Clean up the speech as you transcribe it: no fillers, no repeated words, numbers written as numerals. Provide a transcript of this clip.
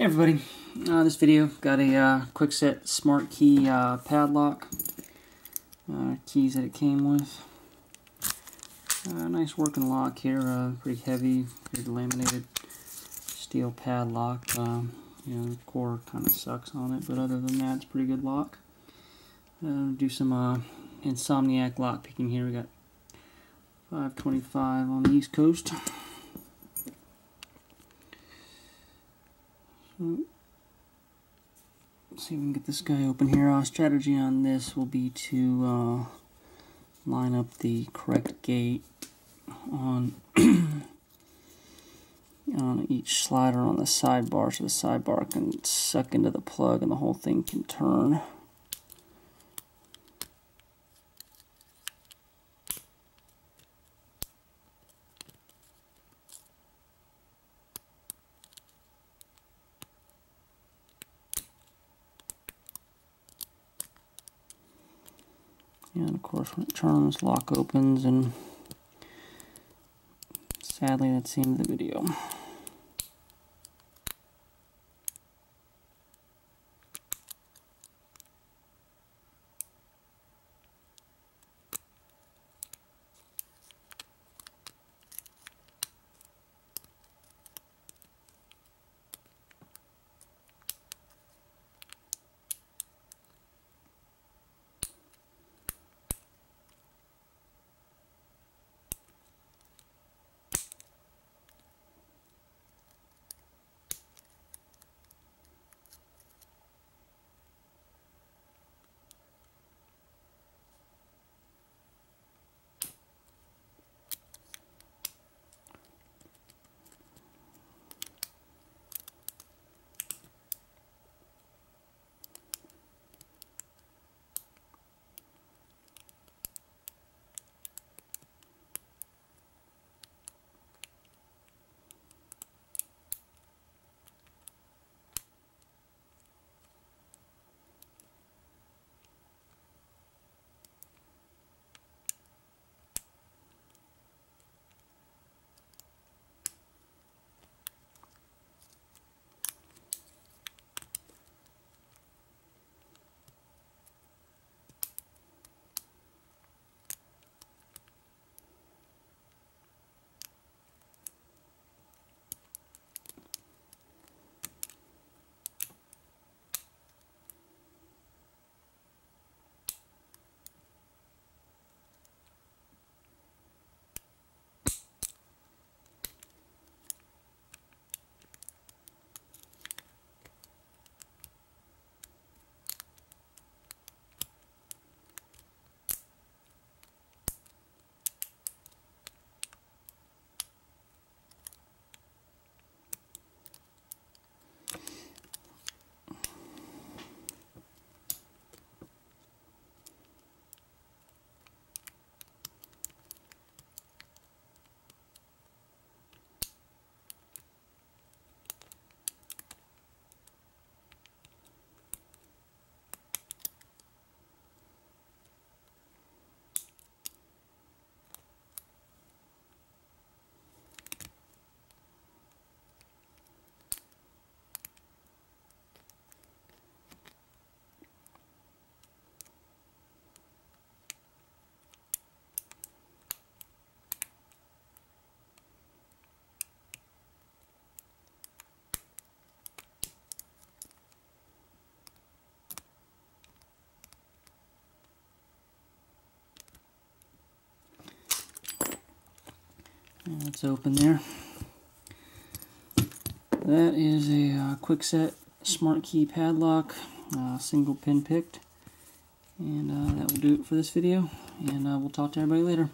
Hey everybody, this video got a Kwikset Smartkey padlock, keys that it came with. Nice working lock here, pretty heavy, good laminated steel padlock. The core kind of sucks on it, but other than that, it's a pretty good lock. Do some insomniac lock picking here. We got 525 on the East Coast. Let's see if we can get this guy open here. Our strategy on this will be to line up the correct gate on on each slider on the sidebar, so the sidebar can suck into the plug and the whole thing can turn. And of course when it turns, lock opens, and sadly that's the end of the video. And it's open there. That is a Kwikset Smartkey padlock, single pin picked. And that will do it for this video. And we'll talk to everybody later.